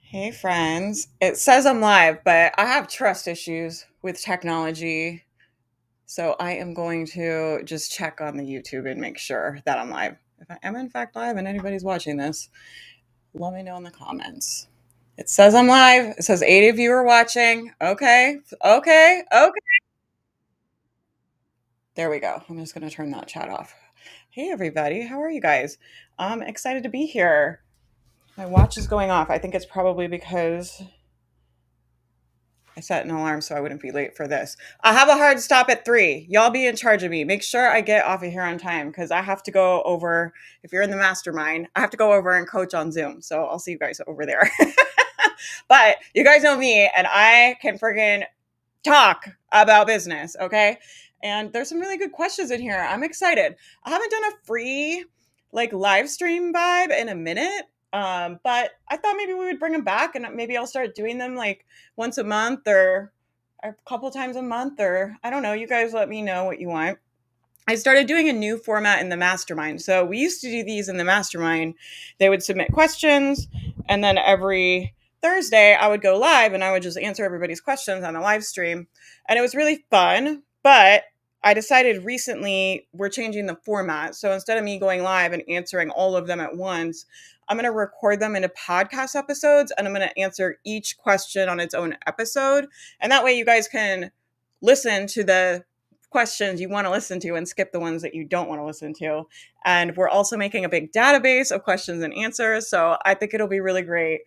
Hey friends, it says I'm live, but I have trust issues with technology. So I am going to just check on the YouTube and make sure that I'm live. If I am in fact live and anybody's watching this, let me know in the comments. It says I'm live. It says 80 of you are watching. Okay. Okay. Okay. There we go. I'm just going to turn that chat off. Hey everybody, how are you guys? I'm excited to be here. My watch is going off. I think it's probably because I set an alarm so I wouldn't be late for this. I have a hard stop at 3. Y'all be in charge of me. Make sure I get off of here on time because I have to go over. If you're in the mastermind, I have to go over and coach on Zoom. So I'll see you guys over there. But you guys know me, and I can friggin' talk about business, okay? And there's some really good questions in here. I'm excited. I haven't done a free live stream vibe in a minute. But I thought maybe we would bring them back and maybe I'll start doing them like once a month or a couple times a month, or I don't know. You guys let me know what you want. I started doing a new format in the mastermind. So we used to do these in the mastermind. They would submit questions, and then every Thursday I would go live and I would just answer everybody's questions on the live stream. And it was really fun. But I decided recently we're changing the format. So instead of me going live and answering all of them at once, I'm going to record them into podcast episodes and I'm going to answer each question on its own episode. And that way you guys can listen to the questions you want to listen to and skip the ones that you don't want to listen to. And we're also making a big database of questions and answers. So I think it'll be really great.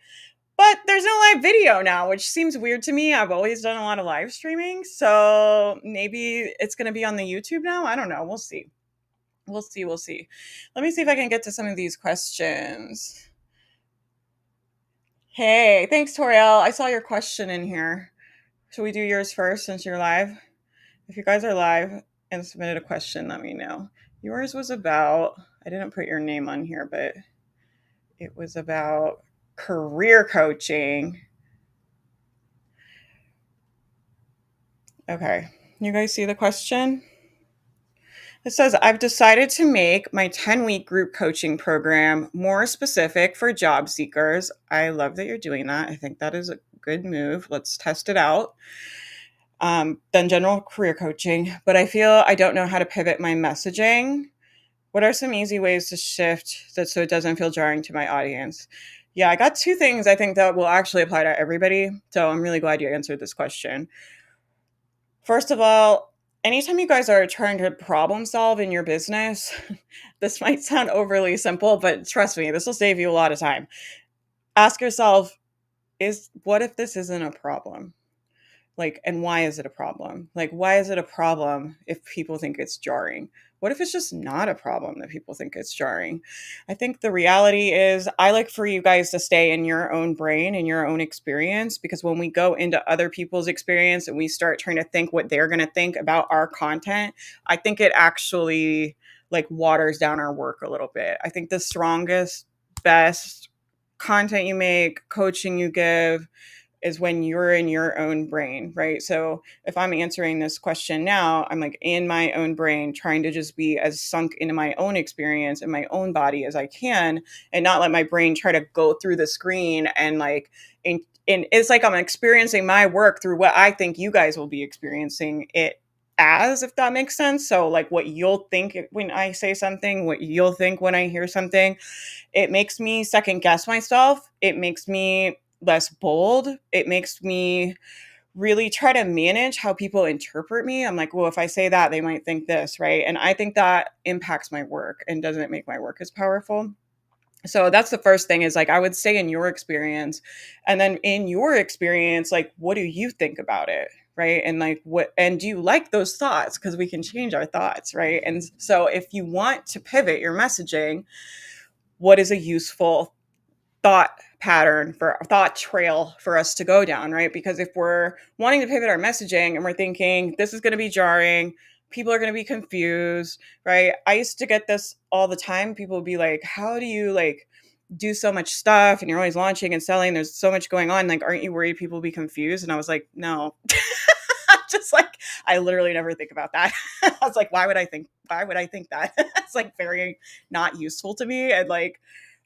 But there's no live video now, which seems weird to me. I've always done a lot of live streaming. So maybe it's going to be on the YouTube now. I don't know. We'll see. We'll see. We'll see. Let me see if I can get to some of these questions. Hey, thanks, Toriel. I saw your question in here. Should we do yours first since you're live? If you guys are live and submitted a question, let me know. Yours was about, I didn't put your name on here, but it was about career coaching. Okay. You guys see the question? It says, I've decided to make my 10-week group coaching program more specific for job seekers. I love that you're doing that. I think that is a good move. Let's test it out. Than general career coaching, but I feel I don't know how to pivot my messaging. What are some easy ways to shift that so it doesn't feel jarring to my audience? Yeah, I got 2 things I think that will actually apply to everybody. So I'm really glad you answered this question. First of all, anytime you guys are trying to problem solve in your business, this might sound overly simple, but trust me, this will save you a lot of time. Ask yourself, what if this isn't a problem? And why is it a problem? Why is it a problem if people think it's jarring? What if it's just not a problem that people think it's jarring? I think the reality is I like for you guys to stay in your own brain and your own experience, because when we go into other people's experience and we start trying to think what they're going to think about our content, I think it actually waters down our work a little bit. I think the strongest, best content you make, coaching you give, is when you're in your own brain, right? So if I'm answering this question now, I'm in my own brain trying to just be as sunk into my own experience and my own body as I can, and not let my brain try to go through the screen and and it's like I'm experiencing my work through what I think you guys will be experiencing it as, if that makes sense. So what you'll think when I say something, what you'll think when I hear something, it makes me second guess myself. It makes me less bold. It makes me really try to manage how people interpret me. I'm like, well, if I say that, they might think this, right? And I think that impacts my work and doesn't make my work as powerful. So that's the first thing, is I would say in your experience, and then in your experience, what do you think about it? Right. And and do you like those thoughts? Because we can change our thoughts. Right. And so if you want to pivot your messaging, what is a useful thought pattern, for a thought trail for us to go down, right? Because if we're wanting to pivot our messaging and we're thinking this is going to be jarring, people are going to be confused, right? I used to get this all the time. People would be like, how do you do so much stuff and you're always launching and selling, there's so much going on, aren't you worried people will be confused? And I was like, no. Just I literally never think about that. I was like, why would I think that? It's very not useful to me. And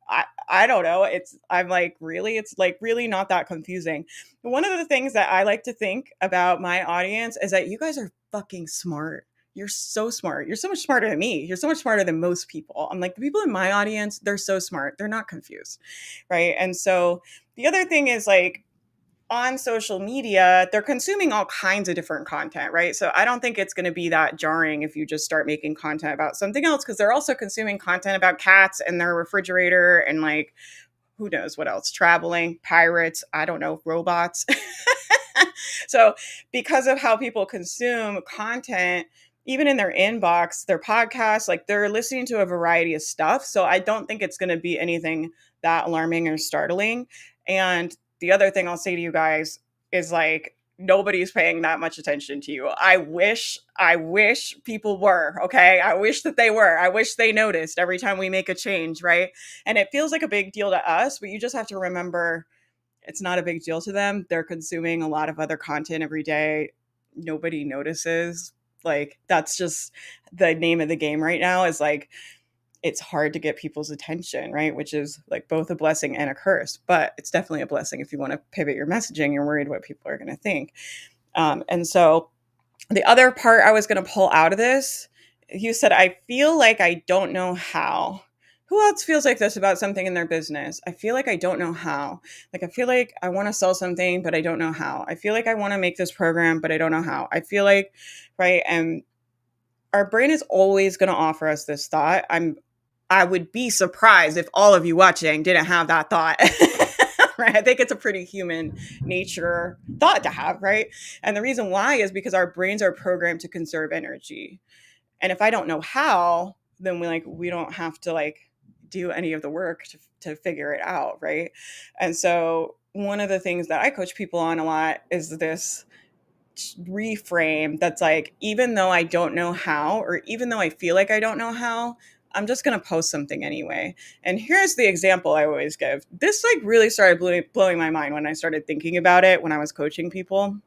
I don't know. I'm like, really? It's like really not that confusing. But one of the things that I like to think about my audience is that you guys are fucking smart. You're so smart. You're so much smarter than me. You're so much smarter than most people. I'm like, the people in my audience, they're so smart. They're not confused. Right. And so the other thing is like, on social media, they're consuming all kinds of different content, right? So I don't think it's going to be that jarring if you just start making content about something else, because they're also consuming content about cats and their refrigerator and like who knows what else, traveling, pirates, I don't know, robots. So because of how people consume content, even in their inbox, their podcasts, like they're listening to a variety of stuff. So I don't think it's going to be anything that alarming or startling. And the other thing I'll say to you guys is like, nobody's paying that much attention to you. I wish people were, okay? I wish that they were. I wish they noticed every time we make a change, right? And it feels like a big deal to us, but you just have to remember it's not a big deal to them. They're consuming a lot of other content every day. Nobody notices. Like that's just the name of the game right now is like it's hard to get people's attention, right? Which is like both a blessing and a curse, but it's definitely a blessing if you want to pivot your messaging. You're worried what people are going to think. And so the other part I was going to pull out of this, you said, I feel like I don't know how. Who else feels like this about something in their business? I feel like I don't know how. Like, I feel like I want to sell something, but I don't know how. I feel like I want to make this program, but I don't know how. I feel like, right? And our brain is always going to offer us this thought. I would be surprised if all of you watching didn't have that thought. Right? I think it's a pretty human nature thought to have, right? And the reason why is because our brains are programmed to conserve energy. And if I don't know how, then we don't have to like do any of the work to figure it out, right? And so one of the things that I coach people on a lot is this reframe that's like, even though I don't know how, or even though I feel like I don't know how, I'm just going to post something anyway. And here's the example I always give. This like really started blowing my mind when I started thinking about it when I was coaching people.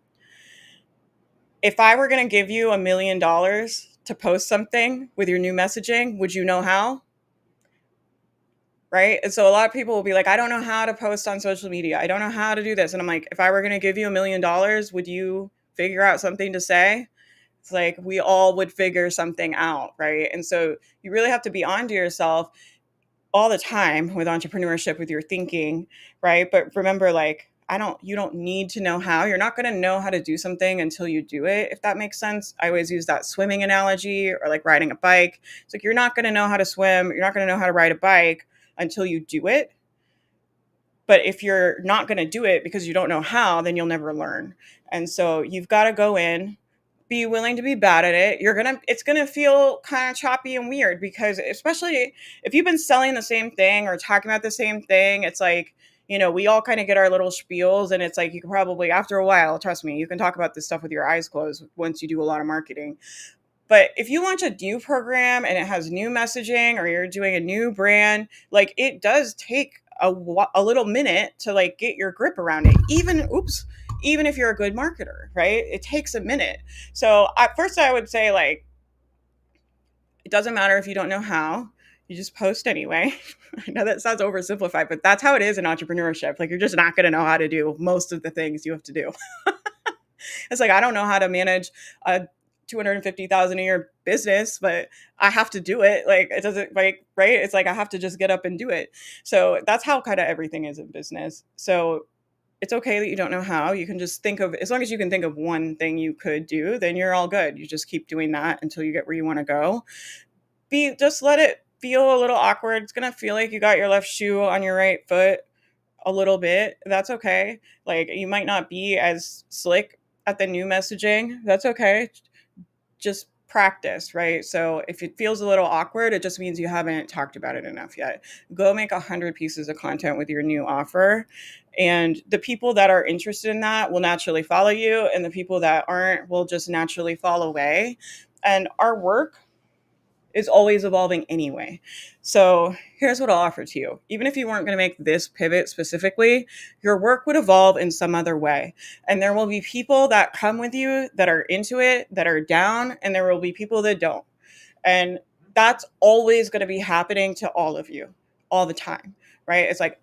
If I were going to give you $1 million to post something with your new messaging, would you know how? Right? And so a lot of people will be like, I don't know how to post on social media. I don't know how to do this. And I'm like, if I were going to give you $1 million, would you figure out something to say? It's like we all would figure something out, right? And so you really have to be onto yourself all the time with entrepreneurship, with your thinking, right? But remember, like, you don't need to know how. You're not going to know how to do something until you do it, if that makes sense. I always use that swimming analogy or like riding a bike. It's like you're not going to know how to swim, you're not going to know how to ride a bike until you do it. But if you're not going to do it because you don't know how, then you'll never learn. And so you've got to go in, be willing to be bad at it. It's going to feel kind of choppy and weird because especially if you've been selling the same thing or talking about the same thing, it's like, we all kind of get our little spiels and it's like, you can probably, after a while, trust me, you can talk about this stuff with your eyes closed once you do a lot of marketing. But if you launch a new program and it has new messaging or you're doing a new brand, like it does take a little minute to like get your grip around it. Even if you're a good marketer, right? It takes a minute. So at first I would say like, it doesn't matter if you don't know how, you just post anyway. I know that sounds oversimplified, but that's how it is in entrepreneurship. Like you're just not going to know how to do most of the things you have to do. It's like, I don't know how to manage a 250,000 a year business, but I have to do it. Like it doesn't like, right. It's like, I have to just get up and do it. So that's how kind of everything is in business. So it's okay that you don't know how. You can just think of, as long as you can think of one thing you could do, then you're all good. You just keep doing that until you get where you want to go. Just let it feel a little awkward. It's going to feel like you got your left shoe on your right foot a little bit. That's okay. Like you might not be as slick at the new messaging. That's okay. Just practice, right? So if it feels a little awkward, it just means you haven't talked about it enough yet. Go make 100 pieces of content with your new offer. And the people that are interested in that will naturally follow you. And the people that aren't will just naturally fall away. And our work is always evolving anyway. So here's what I'll offer to you. Even if you weren't going to make this pivot specifically, your work would evolve in some other way. And there will be people that come with you that are into it, that are down, and there will be people that don't. And that's always going to be happening to all of you all the time. right? It's like,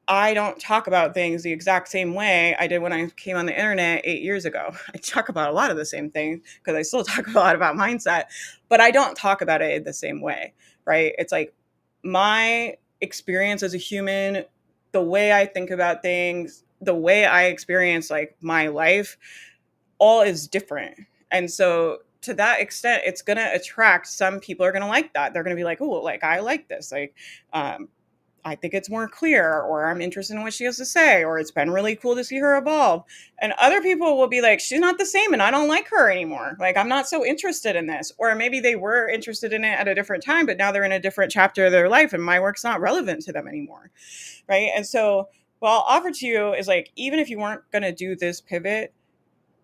I don't talk about things the exact same way I did when I came on the internet 8 years ago. I talk about a lot of the same things because I still talk a lot about mindset, but I don't talk about it the same way, right? It's like my experience as a human, the way I think about things, the way I experience like my life, all is different. And so to that extent, it's going to attract some people are going to like that. They're going to be like, oh, like I like this. Like, I think it's more clear, or I'm interested in what she has to say, or it's been really cool to see her evolve. And other people will be like, she's not the same and I don't like her anymore. Like, I'm not so interested in this. Or maybe they were interested in it at a different time, but now they're in a different chapter of their life and my work's not relevant to them anymore. Right. And so, what I'll offer to you is like, even if you weren't going to do this pivot,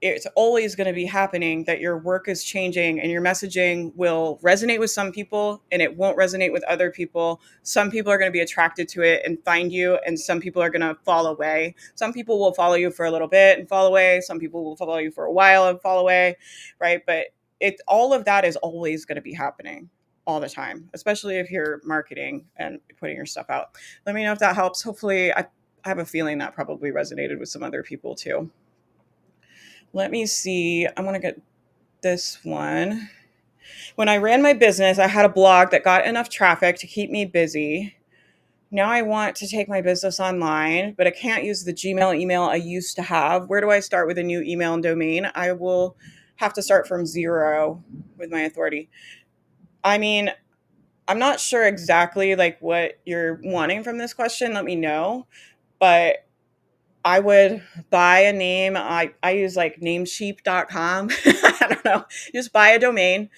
it's always going to be happening that your work is changing and your messaging will resonate with some people and it won't resonate with other people. Some people are going to be attracted to it and find you, and some people are going to fall away. Some people will follow you for a little bit and fall away. Some people will follow you for a while and fall away, right? But all of that is always going to be happening all the time, especially if you're marketing and putting your stuff out. Let me know if that helps. Hopefully, I have a feeling that probably resonated with some other people too. Let me see. I want to get this one. When I ran my business, I had a blog that got enough traffic to keep me busy. Now I want to take my business online, but I can't use the Gmail email I used to have. Where do I start with a new email and domain? I will have to start from zero with my authority. I mean, I'm not sure exactly like what you're wanting from this question. Let me know. But I would buy a name. I use like namesheep.com. I don't know. Just buy a domain.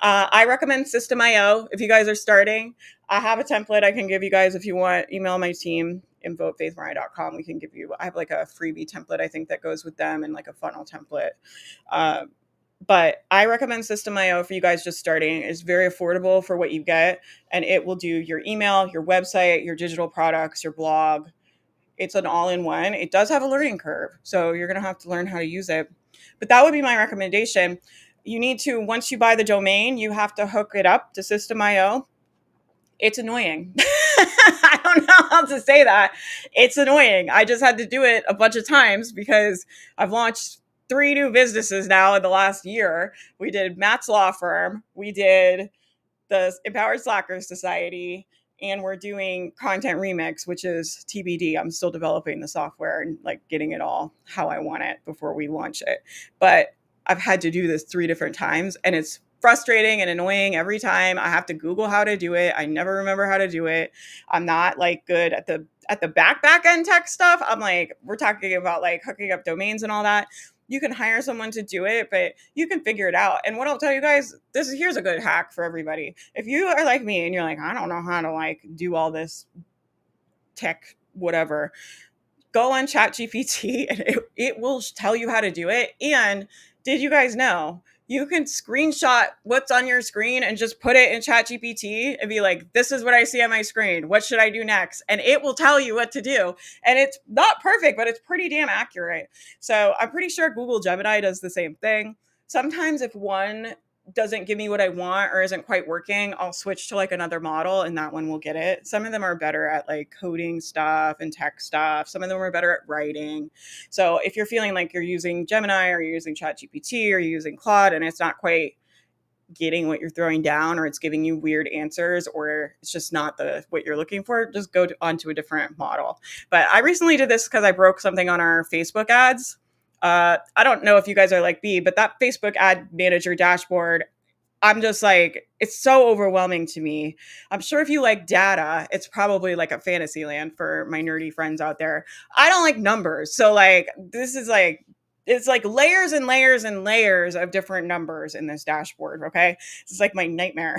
I recommend System.io if you guys are starting. I have a template I can give you guys if you want. Email my team, info@faithmariah.com. We can give you, I have like a freebie template I think that goes with them and like a funnel template. Uh, but I recommend System.io for you guys just starting. It's very affordable for what you get, and it will do your email, your website, your digital products, your blog. It's an all-in-one. It does have a learning curve, so you're going to have to learn how to use it. But that would be my recommendation. You need to, once you buy the domain, you have to hook it up to System.io. It's annoying. I don't know how to say that. It's annoying. I just had to do it a bunch of times because I've launched 3 new businesses now in the last year. We did Matt's Law Firm. We did the Empowered Slackers Society, and we're doing Content Remix, which is TBD. I'm still developing the software and like getting it all how I want it before we launch it. But I've had to do this 3 different times, and it's frustrating and annoying every time. I have to Google how to do it. I never remember how to do it. I'm not like good at the back end tech stuff. I'm like, we're talking about like hooking up domains and all that. You can hire someone to do it, but you can figure it out. And what I'll tell you guys, here's a good hack for everybody. If you are like me and you're like, I don't know how to like do all this tech, whatever, go on ChatGPT and it will tell you how to do it. And did you guys know you can screenshot what's on your screen and just put it in ChatGPT and be like, this is what I see on my screen. What should I do next? And it will tell you what to do. And it's not perfect, but it's pretty damn accurate. So I'm pretty sure Google Gemini does the same thing. Sometimes if one doesn't give me what I want or isn't quite working, I'll switch to like another model and that one will get it. Some of them are better at like coding stuff and tech stuff. Some of them are better at writing. So if you're feeling like you're using Gemini or you're using ChatGPT or you're using Claude and it's not quite getting what you're throwing down, or it's giving you weird answers, or it's just not what you're looking for, just go onto a different model. But I recently did this because I broke something on our Facebook ads. I don't know if you guys are like me, but that Facebook ad manager dashboard, I'm just like, it's so overwhelming to me. I'm sure if you like data, it's probably like a fantasy land for my nerdy friends out there. I don't like numbers. So like, this is like, it's like layers and layers and layers of different numbers in this dashboard. Okay. It's like my nightmare.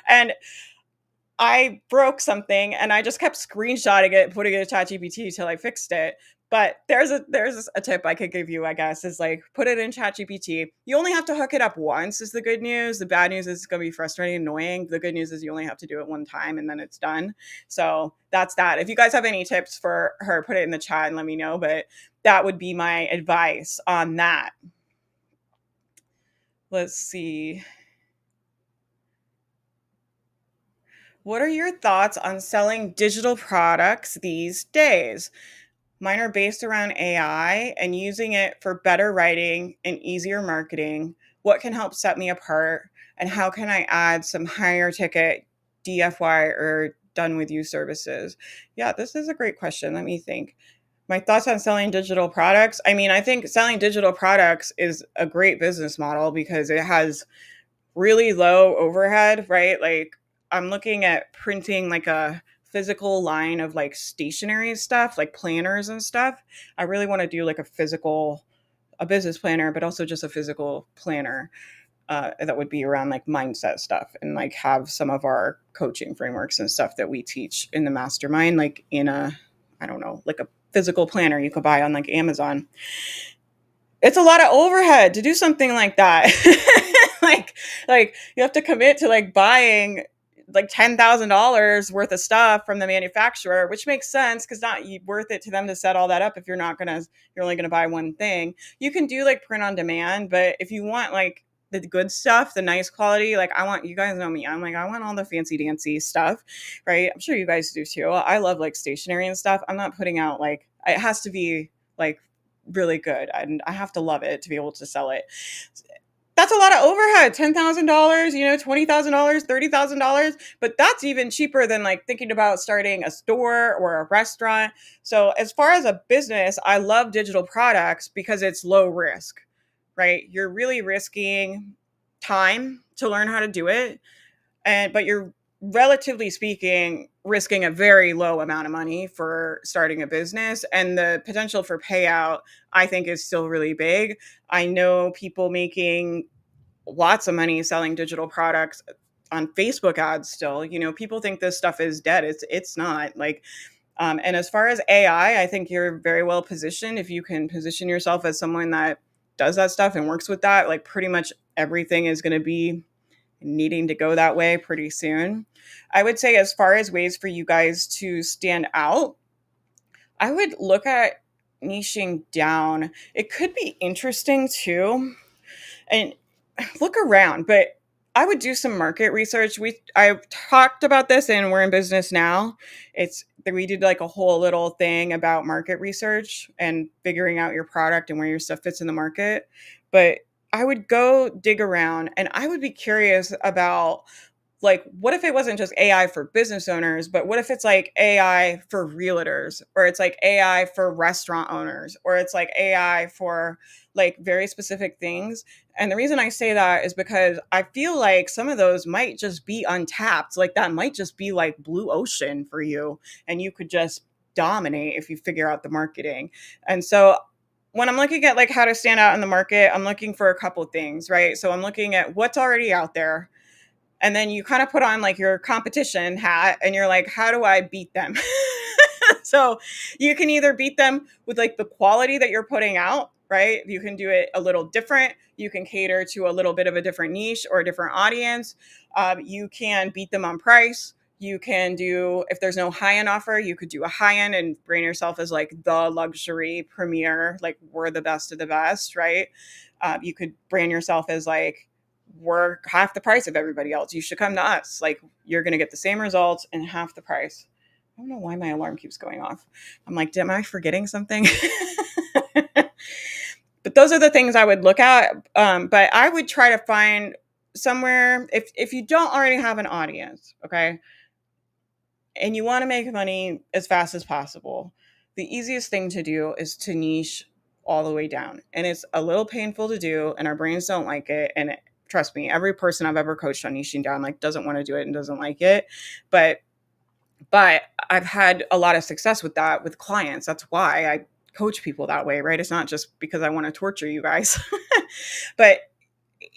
And I broke something and I just kept screenshotting it, putting it in ChatGPT till I fixed it. But there's a tip I could give you, I guess, is like put it in ChatGPT. You only have to hook it up once is the good news. The bad news is it's going to be frustrating and annoying. The good news is you only have to do it one time and then it's done. So that's that. If you guys have any tips for her, put it in the chat and let me know. But that would be my advice on that. Let's see. What are your thoughts on selling digital products these days? Mine are based around AI and using it for better writing and easier marketing. What can help set me apart? And how can I add some higher ticket DFY or done with you services? Yeah, this is a great question. Let me think. My thoughts on selling digital products. I mean, I think selling digital products is a great business model because it has really low overhead, right? Like I'm looking at printing like a physical line of like stationery stuff, like planners and stuff. I really want to do like a business planner, but also just a physical planner that would be around like mindset stuff and like have some of our coaching frameworks and stuff that we teach in the mastermind, like in a, I don't know, like a physical planner you could buy on like Amazon. It's a lot of overhead to do something like that. like like you have to commit to like buying like $10,000 worth of stuff from the manufacturer, which makes sense because not worth it to them to set all that up if you're only gonna buy one thing. You can do like print on demand, but if you want like the good stuff, the nice quality, like I want, you guys know me, I'm like I want all the fancy dancy stuff, right? I'm sure you guys do too. I love like stationery and stuff. I'm not putting out like, it has to be like really good and I have to love it to be able to sell it. That's a lot of overhead. $10,000, $20,000, $30,000, but that's even cheaper than like thinking about starting a store or a restaurant. So as far as a business, I love digital products because it's low risk, right? You're really risking time to learn how to do it, but you're relatively speaking risking a very low amount of money for starting a business, and the potential for payout I think is still really big. I know people making lots of money selling digital products on Facebook ads still. People think this stuff is dead. It's not. Like and as far as AI, I think you're very well positioned if you can position yourself as someone that does that stuff and works with that. Like pretty much everything is going to be needing to go that way pretty soon. I would say, as far as ways for you guys to stand out, I would look at niching down. It could be interesting too. And look around, but I would do some market research. I talked about this and We're in Business Now. It's that we did like a whole little thing about market research and figuring out your product and where your stuff fits in the market. But I would go dig around and I would be curious about, like, what if it wasn't just AI for business owners, but what if it's like AI for realtors, or it's like AI for restaurant owners, or it's like AI for like very specific things? And the reason I say that is because I feel like some of those might just be untapped. Like that might just be like blue ocean for you, and you could just dominate if you figure out the marketing. And so when I'm looking at like how to stand out in the market, I'm looking for a couple things, right? So I'm looking at what's already out there, and then you kind of put on like your competition hat and you're like, how do I beat them? So you can either beat them with like the quality that you're putting out, right? You can do it a little different. You can cater to a little bit of a different niche or a different audience. You can beat them on price. You can do, if there's no high end offer, you could do a high end and brand yourself as like the luxury premier, like we're the best of the best, right? You could brand yourself as like, we're half the price of everybody else. You should come to us. Like you're going to get the same results and half the price. I don't know why my alarm keeps going off. I'm like, am I forgetting something? But those are the things I would look at. But I would try to find somewhere, if you don't already have an audience, okay, and you want to make money as fast as possible, the easiest thing to do is to niche all the way down. And it's a little painful to do, and our brains don't like it. And trust me, every person I've ever coached on niching down like doesn't want to do it and doesn't like it. But I've had a lot of success with that with clients. That's why I coach people that way, right? It's not just because I want to torture you guys. But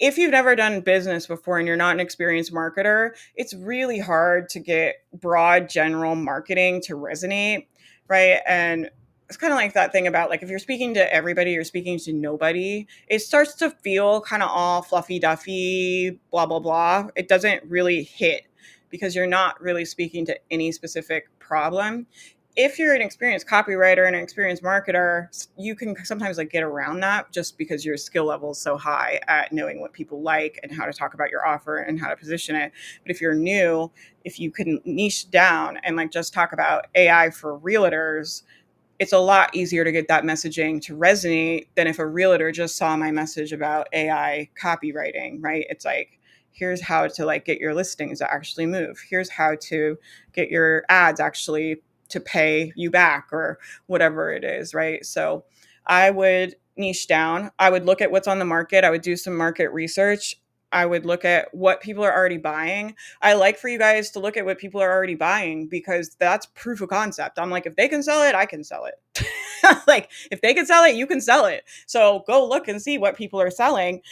if you've never done business before and you're not an experienced marketer, it's really hard to get broad general marketing to resonate, right? And it's kind of like that thing about like if you're speaking to everybody, you're speaking to nobody. It starts to feel kind of all fluffy duffy, blah, blah, blah. It doesn't really hit because you're not really speaking to any specific problem. if you're an experienced copywriter and an experienced marketer, you can sometimes like get around that just because your skill level is so high at knowing what people like and how to talk about your offer and how to position it. But if you're new, if you can niche down and like just talk about AI for realtors, it's a lot easier to get that messaging to resonate than if a realtor just saw my message about AI copywriting, right? It's like, here's how to like get your listings to actually move. Here's how to get your ads actually to pay you back or whatever it is, right? So I would niche down. I would look at what's on the market. I would do some market research. I would look at what people are already buying. I like for you guys to look at what people are already buying because that's proof of concept. I'm like, if they can sell it, I can sell it. Like, if they can sell it, you can sell it. So go look and see what people are selling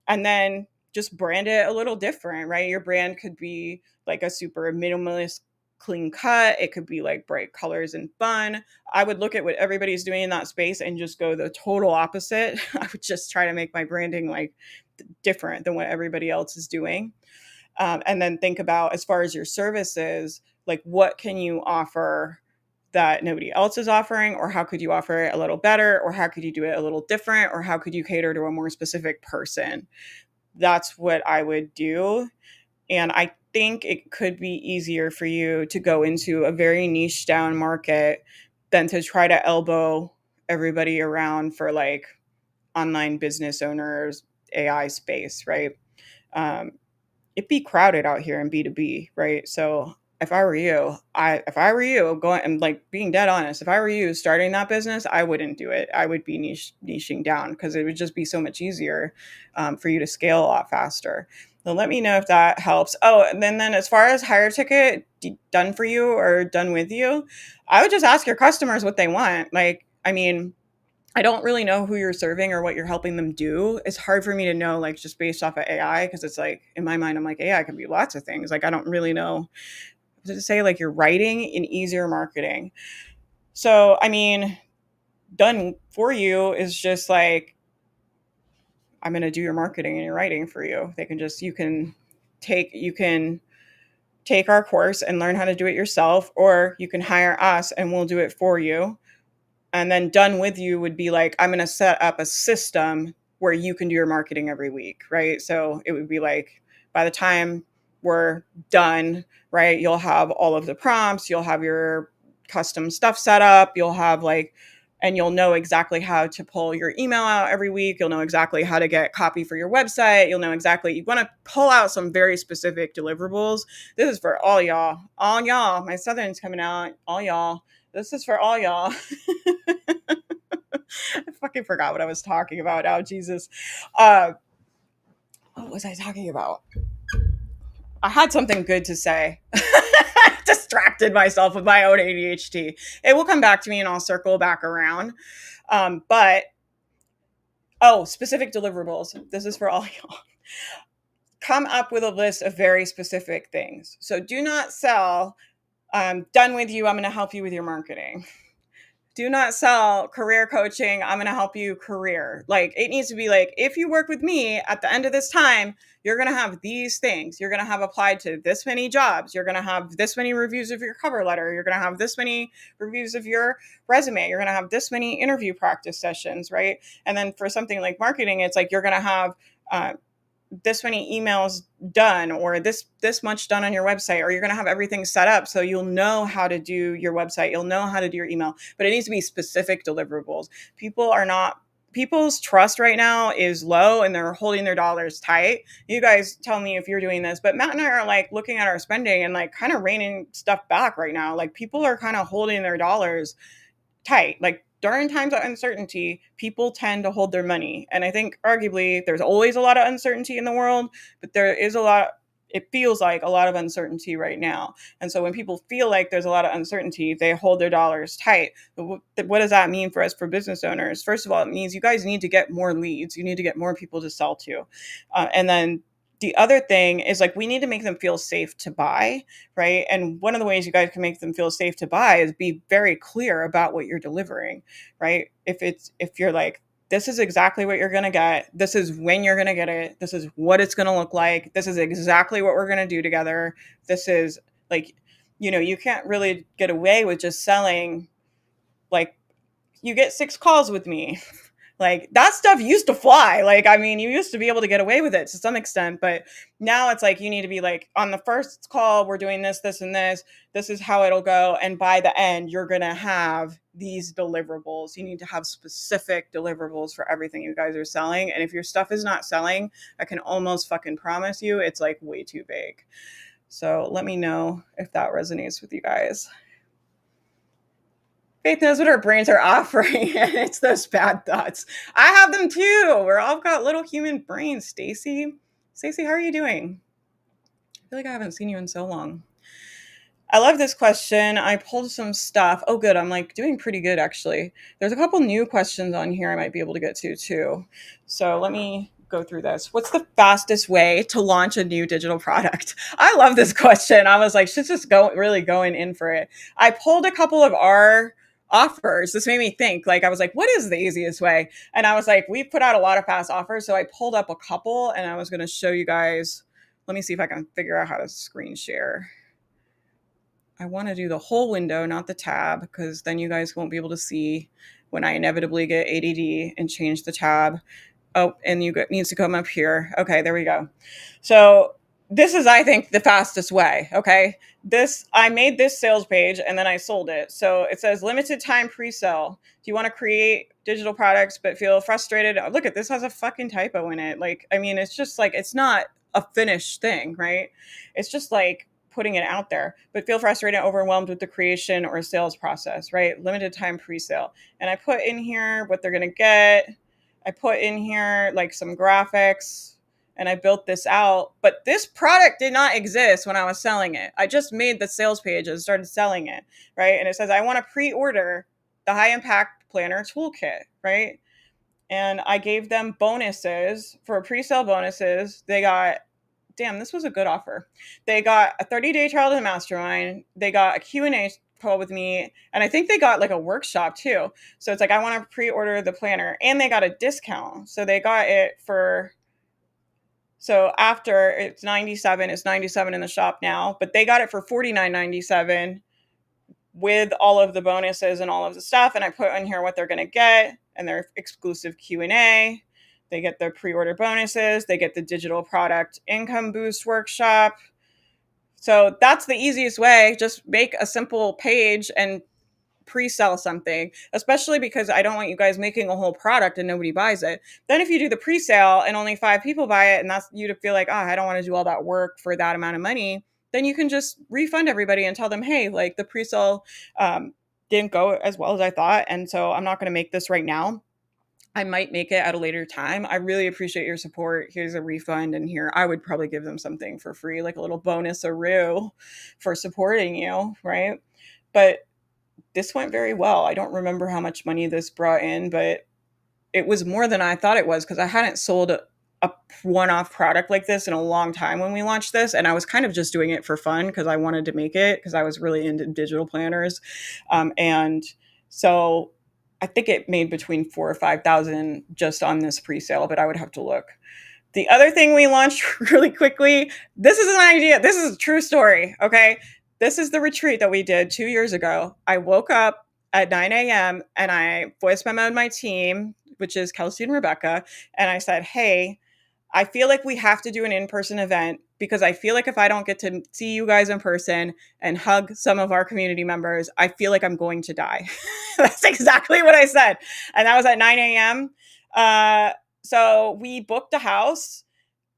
and then just brand it a little different, right? Your brand could be like a super minimalist, clean cut. It could be like bright colors and fun. I would look at what everybody's doing in that space and just go the total opposite. I would just try to make my branding like different than what everybody else is doing. And then think about, as far as your services, like what can you offer that nobody else is offering, or how could you offer it a little better, or how could you do it a little different, or how could you cater to a more specific person? That's what I would do. And I think it could be easier for you to go into a very niche down market than to try to elbow everybody around for like online business owners, AI space, right? Um, it'd be crowded out here in B2B, right? So if I were you going and like being dead honest, if I were you starting that business, I wouldn't do it. I would be niching down because it would just be so much easier for you to scale a lot faster. So let me know if that helps. Oh, and then as far as higher ticket done for you or done with you, I would just ask your customers what they want. Like, I mean, I don't really know who you're serving or what you're helping them do. It's hard for me to know, like, just based off of AI, because it's like, in my mind, I'm like, AI can be lots of things. Like, I don't really know what to say, like, you're writing in easier marketing. So, I mean, done for you is just like, I'm going to do your marketing and your writing for you. You can take our course and learn how to do it yourself, or you can hire us and we'll do it for you. And then done with you would be like, I'm going to set up a system where you can do your marketing every week, right? So it would be like, by the time we're done, right, you'll have all of the prompts, you'll have your custom stuff set up, you'll have like, and you'll know exactly how to pull your email out every week. You'll know exactly how to get copy for your website. You'll know exactly, you want to pull out some very specific deliverables. This is for all y'all. All y'all. My Southern's coming out. All y'all. This is for all y'all. I fucking forgot what I was talking about now. Jesus. What was I talking about? I had something good to say. I distracted myself with my own ADHD. It will come back to me and I'll circle back around. But, specific deliverables. This is for all y'all. Come up with a list of very specific things. So do not sell, done with you, I'm going to help you with your marketing. Do not sell career coaching, I'm going to help you career. Like, it needs to be like, if you work with me at the end of this time, you're going to have these things. You're going to have applied to this many jobs. You're going to have this many reviews of your cover letter. You're going to have this many reviews of your resume. You're going to have this many interview practice sessions, right? And then for something like marketing, it's like, you're going to have this many emails done, or this much done on your website, or you're going to have everything set up so you'll know how to do your website, you'll know how to do your email, but it needs to be specific deliverables. People's trust right now is low and they're holding their dollars tight. You guys tell me if you're doing this, but Matt and I are like looking at our spending and like kind of reining stuff back right now. Like, people are kind of holding their dollars tight. Like, during times of uncertainty, people tend to hold their money. And I think arguably there's always a lot of uncertainty in the world, but it feels like a lot of uncertainty right now. And so when people feel like there's a lot of uncertainty, they hold their dollars tight. But what does that mean for us, for business owners? First of all, it means you guys need to get more leads. You need to get more people to sell to. And then the other thing is, like, we need to make them feel safe to buy, right? And one of the ways you guys can make them feel safe to buy is be very clear about what you're delivering, right? If you're like, this is exactly what you're going to get. This is when you're going to get it. This is what it's going to look like. This is exactly what we're going to do together. This is like, You can't really get away with just selling, like, you get 6 calls with me. Like, that stuff used to fly. Like, I mean, you used to be able to get away with it to some extent, but now it's like you need to be like, on the first call, we're doing this, this, and this. This is how it'll go. And by the end, you're going to have these deliverables. You need to have specific deliverables for everything you guys are selling. And if your stuff is not selling, I can almost fucking promise you it's like way too big. So let me know if that resonates with you guys. Faith knows what our brains are offering, and it's those bad thoughts. I have them too. We're all got little human brains. Stacy, how are you doing? I feel like I haven't seen you in so long. I love this question. I pulled some stuff. Oh, good. I'm like doing pretty good, actually. There's a couple new questions on here I might be able to get to too. So let me go through this. What's the fastest way to launch a new digital product? I love this question. I was like, she's just really going in for it. I pulled a couple of our offers. This made me think, like, I was like, what is the easiest way? And I was like, we put out a lot of fast offers. So I pulled up a couple and I was going to show you guys. Let me see if I can figure out how to screen share. I want to do the whole window, not the tab, because then you guys won't be able to see when I inevitably get ADD and change the tab. Oh, and needs to come up here. Okay, there we go. So this is, I think, the fastest way. Okay, I made this sales page and then I sold it. So it says limited time pre-sale. Do you want to create digital products but feel frustrated? Oh, look at this, has a fucking typo in it. Like, I mean, it's just like, it's not a finished thing, right? It's just like putting it out there, but feel frustrated and overwhelmed with the creation or sales process, right? Limited time pre-sale. And I put in here what they're going to get. I put in here like some graphics and I built this out, but this product did not exist when I was selling it. I just made the sales page and started selling it, right? And it says, I want to pre-order the high impact planner toolkit, right? And I gave them bonuses for pre-sale bonuses. They got, damn, this was a good offer. They got a 30-day trial to the mastermind. They got a Q&A call with me. And I think they got like a workshop too. So it's like, I want to pre-order the planner, and they got a discount. So they got it for, so after it's 97, it's 97 in the shop now, but they got it for $49.97 with all of the bonuses and all of the stuff. And I put in here what they're going to get and their exclusive Q&A. They get the pre-order bonuses. They get the digital product income boost workshop. So that's the easiest way. Just make a simple page and pre-sell something, especially because I don't want you guys making a whole product and nobody buys it. Then if you do the pre-sale and only 5 people buy it, and that's you to feel like, oh, I don't want to do all that work for that amount of money, then you can just refund everybody and tell them, hey, like the pre-sale didn't go as well as I thought. And so I'm not going to make this right now. I might make it at a later time. I really appreciate your support. Here's a refund. And here, I would probably give them something for free, like a little bonus-a-roo for supporting you, right? But this went very well. I don't remember how much money this brought in, but it was more than I thought it was, because I hadn't sold a one-off product like this in a long time when we launched this. And I was kind of just doing it for fun because I wanted to make it, because I was really into digital planners. And so I think it made between 4,000 or 5,000 just on this pre-sale, but I would have to look. The other thing we launched really quickly, this is an idea. This is a true story. Okay. This is the retreat that we did 2 years ago. I woke up at 9 a.m. and I voice memoed my team, which is Kelsey and Rebecca. And I said, hey, I feel like we have to do an in-person event, because I feel like if I don't get to see you guys in person and hug some of our community members, I feel like I'm going to die. That's exactly what I said. And that was at 9 a.m. So we booked a house.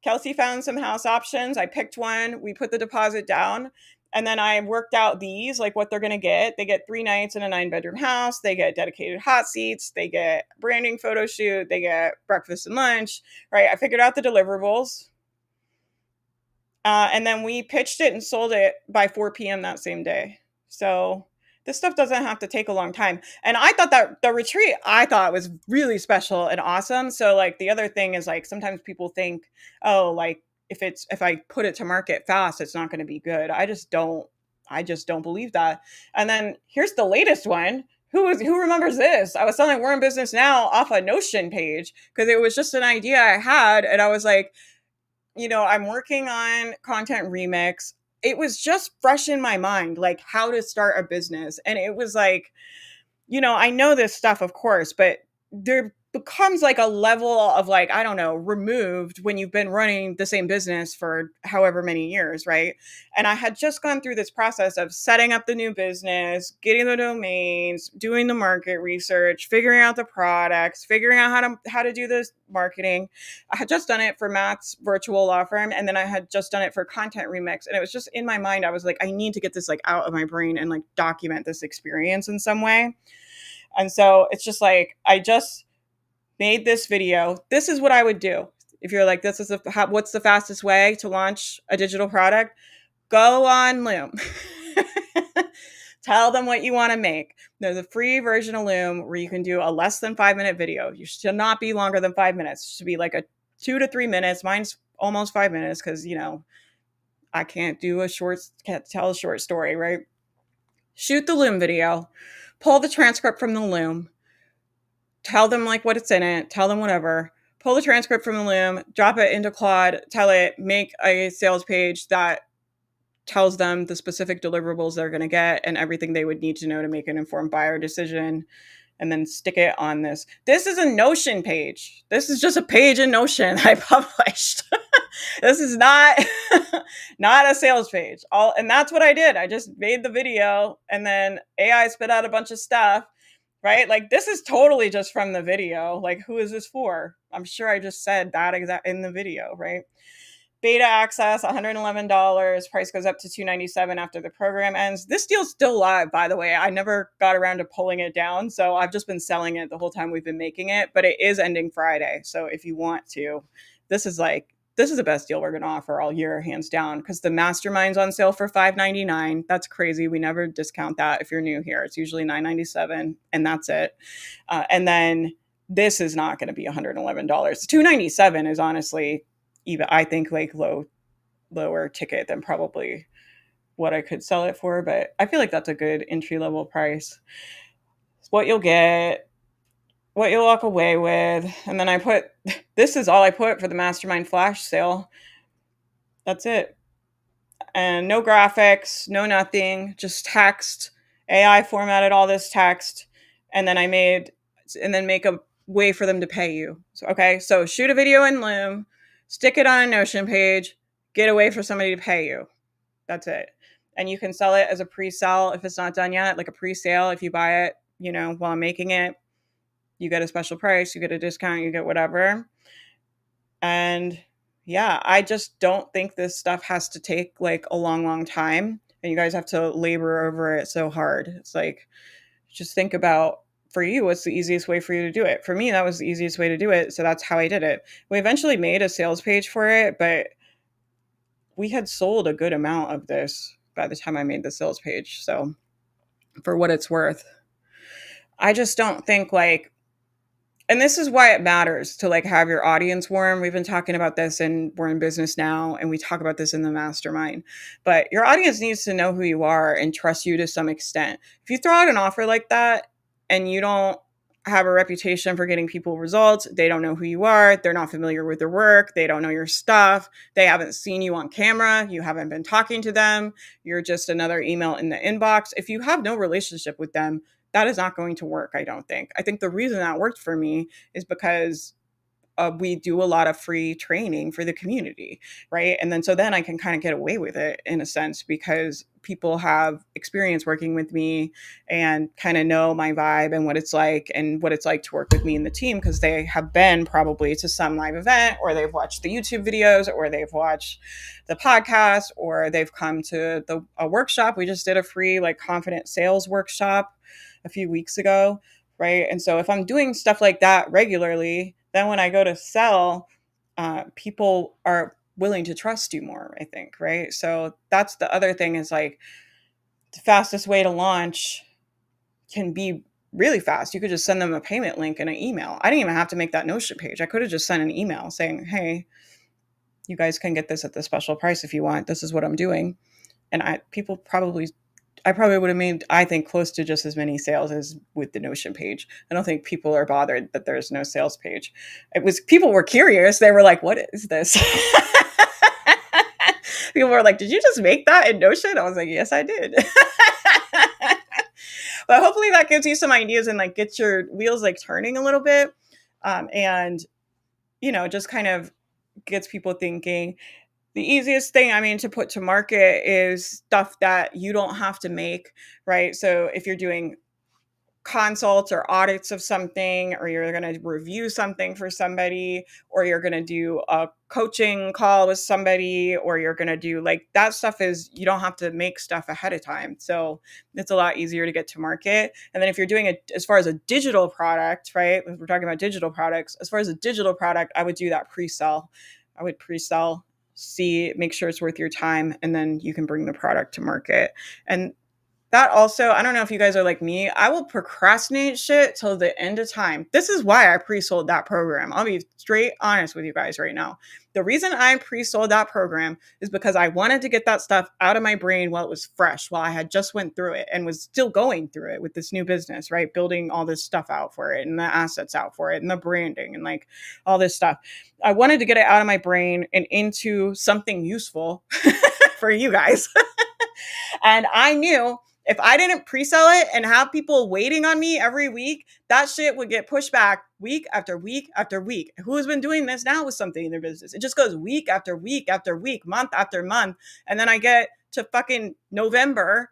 Kelsey found some house options. I picked one. We put the deposit down. And then I worked out these, like what they're going to get. They get 3 nights in a 9-bedroom house. They get dedicated hot seats. They get branding photo shoot. They get breakfast and lunch, right? I figured out the deliverables. And then we pitched it and sold it by 4 p.m. that same day. So this stuff doesn't have to take a long time. And I thought that the retreat, I thought was really special and awesome. So like the other thing is, like, sometimes people think, oh, like, if I put it to market fast, it's not going to be good. I just don't believe that. And then here's the latest one. Who remembers this? I was selling We're in Business Now off a Notion page, because it was just an idea I had. And I was like, I'm working on Content Remix. it was just fresh in my mind, like how to start a business. And it was like, I know this stuff, of course, but there becomes like a level of like, I don't know, removed when you've been running the same business for however many years, right? And I had just gone through this process of setting up the new business, getting the domains, doing the market research, figuring out the products, figuring out how to do this marketing. I had just done it for Matt's virtual law firm, and then I had just done it for Content Remix, and it was just in my mind. I was like, I need to get this like out of my brain and like document this experience in some way. And so it's just like, I just made this video. This is what I would do. If you're like, what's the fastest way to launch a digital product? Go on Loom. Tell them what you want to make. There's a free version of Loom where you can do a less than 5-minute video. You should not be longer than 5 minutes. It should be like a 2 to 3 minutes. Mine's almost 5 minutes because, I can't tell a short story, right? Shoot the Loom video, pull the transcript from the Loom, tell them like what it's in it, tell them whatever, pull the transcript from the Loom, drop it into Claude, tell it, make a sales page that tells them the specific deliverables they're going to get and everything they would need to know to make an informed buyer decision, and then stick it on this. This is a Notion page. This is just a page in Notion I published. This is not a sales page. And that's what I did. I just made the video and then AI spit out a bunch of stuff, right? Like, this is totally just from the video. Like, who is this for? I'm sure I just said that exact in the video, right? Beta access, $111. Price goes up to $297 after the program ends. This deal's still live, by the way. I never got around to pulling it down, so I've just been selling it the whole time we've been making it, but it is ending Friday. So if you want to, this is the best deal we're going to offer all year, hands down, because the mastermind's on sale for $599. That's crazy. We never discount that if you're new here. It's usually $997, and that's it. And then this is not going to be $111. $297 is honestly, even I think, like lower ticket than probably what I could sell it for, but I feel like that's a good entry level price. It's what you'll get, what you'll walk away with. And then this is all I put for the mastermind flash sale. That's it. And no graphics, no nothing, just text. AI formatted all this text, and then make a way for them to pay you. So shoot a video in Loom, stick it on a Notion page, get a way for somebody to pay you. That's it. And you can sell it as a pre-sale if it's not done yet, like a pre-sale. If you buy it, while I'm making it, you get a special price, you get a discount, you get whatever. And yeah, I just don't think this stuff has to take like a long, long time. And you guys have to labor over it so hard. It's like, just think about, for you, what's the easiest way for you to do it? For me, that was the easiest way to do it. So that's how I did it. We eventually made a sales page for it, but we had sold a good amount of this by the time I made the sales page. So for what it's worth, I just don't think like, and this is why it matters to like have your audience warm. We've been talking about this, and we're in business now, and we talk about this in the mastermind, but your audience needs to know who you are and trust you to some extent. If you throw out an offer like that and you don't have a reputation for getting people results, they don't know who you are, they're not familiar with your work, they don't know your stuff, they haven't seen you on camera, you haven't been talking to them, you're just another email in the inbox. If you have no relationship with them, that is not going to work, I don't think. I think the reason that worked for me is because we do a lot of free training for the community, right? And then I can kind of get away with it in a sense because people have experience working with me and kind of know my vibe and what it's like to work with me and the team, because they have been probably to some live event, or they've watched the YouTube videos, or they've watched the podcast, or they've come to a workshop. We just did a free like confident sales workshop a few weeks ago, right? And so if I'm doing stuff like that regularly, then when I go to sell, people are willing to trust you more, I think, right? So that's the other thing, is like the fastest way to launch can be really fast. You could just send them a payment link and an email. I didn't even have to make that Notion page. I could have just sent an email saying, hey, you guys can get this at the special price if you want. This is what I'm doing. And I probably would have made, I think, close to just as many sales as with the Notion page. I don't think people are bothered that there's no sales page. People were curious. They were like, what is this? People were like, did you just make that in Notion? I was like, yes, I did. But hopefully that gives you some ideas and like gets your wheels like turning a little bit. And, just kind of gets people thinking. The easiest thing, I mean, to put to market is stuff that you don't have to make, right? So if you're doing consults or audits of something, or you're going to review something for somebody, or you're going to do a coaching call with somebody, or you're going to do like that stuff, is you don't have to make stuff ahead of time. So it's a lot easier to get to market. And then if you're doing it as far as a digital product, right? If we're talking about digital products, as far as a digital product, I would do that pre-sell. I would pre-sell, make sure it's worth your time, and then you can bring the product to market. And that also, I don't know if you guys are like me, I will procrastinate shit till the end of time. This is why I pre-sold that program. I'll be straight honest with you guys right now. The reason I pre-sold that program is because I wanted to get that stuff out of my brain while it was fresh, while I had just went through it and was still going through it with this new business, right? Building all this stuff out for it and the assets out for it and the branding and like all this stuff. I wanted to get it out of my brain and into something useful for you guys. And I knew if I didn't pre-sell it and have people waiting on me every week, that shit would get pushed back week after week after week. Who has been doing this now with something in their business? It just goes week after week after week, month after month. And then I get to fucking November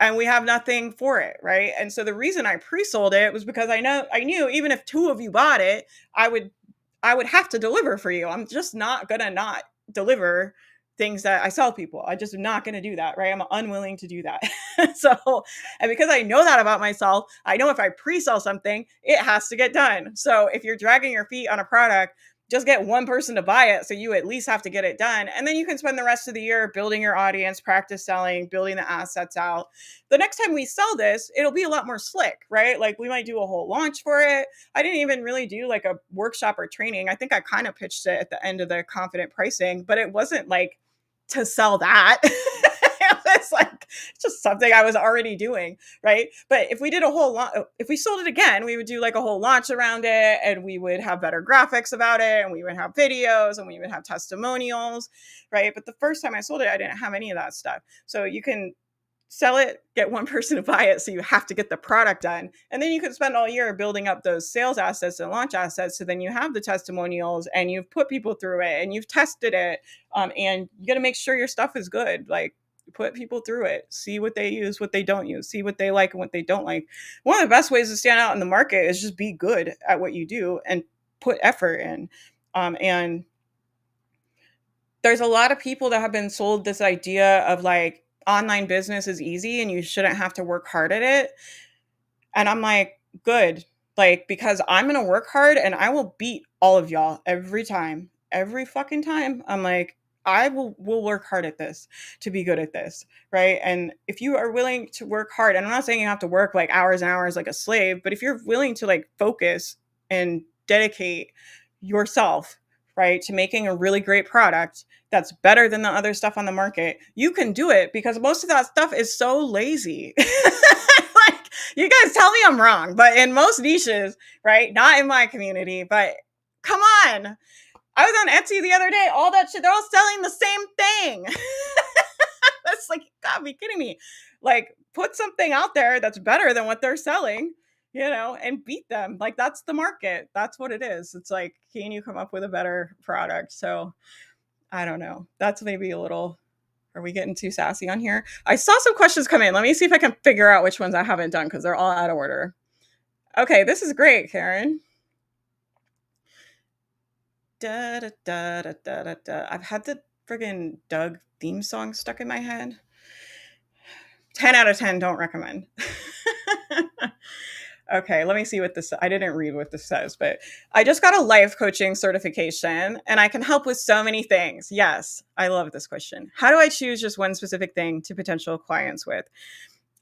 and we have nothing for it, right? And so the reason I pre-sold it was because I knew even if 2 of you bought it, I would have to deliver for you. I'm just not gonna not deliver things that I sell people. I just am not going to do that, right? I'm unwilling to do that. So, and because I know that about myself, I know if I pre-sell something, it has to get done. So if you're dragging your feet on a product, just get one person to buy it. So you at least have to get it done. And then you can spend the rest of the year building your audience, practice selling, building the assets out. The next time we sell this, it'll be a lot more slick, right? Like we might do a whole launch for it. I didn't even really do like a workshop or training. I think I kind of pitched it at the end of the confident pricing, but it wasn't like to sell that. It's like just something I was already doing, right? But if we did if we sold it again, we would do like a whole launch around it, and we would have better graphics about it, and we would have videos, and we would have testimonials, right? But the first time I sold it, I didn't have any of that stuff. So you can sell it, get one person to buy it, so you have to get the product done. And then you could spend all year building up those sales assets and launch assets. So then you have the testimonials and you've put people through it and you've tested it. And you got to make sure your stuff is good. Like put people through it, see what they use, what they don't use, see what they like and what they don't like. One of the best ways to stand out in the market is just be good at what you do and put effort in. And there's a lot of people that have been sold this idea of like, online business is easy and you shouldn't have to work hard at it. And I'm like, good. Like, because I'm going to work hard and I will beat all of y'all every time, every fucking time. I'm like, I will work hard at this to be good at this. Right. And if you are willing to work hard, and I'm not saying you have to work like hours and hours like a slave, but if you're willing to like focus and dedicate yourself, right, to making a really great product that's better than the other stuff on the market, you can do it because most of that stuff is so lazy. Like, you guys tell me I'm wrong, but in most niches, right, not in my community, but come on. I was on Etsy the other day, all that shit, they're all selling the same thing. That's like, God, be kidding me. Like, put something out there that's better than what they're selling, and beat them. Like, that's the market. That's what it is. It's like, can you come up with a better product? So I don't know. That's maybe a little, are we getting too sassy on here? I saw some questions come in. Let me see if I can figure out which ones I haven't done because they're all out of order. Okay, this is great, Karen. Da, da, da, da, da, da. I've had the friggin' Doug theme song stuck in my head. 10 out of 10, don't recommend. Okay, let me see what this, I didn't read what this says, but I just got a life coaching certification and I can help with so many things. Yes, I love this question. How do I choose just one specific thing to potential clients with?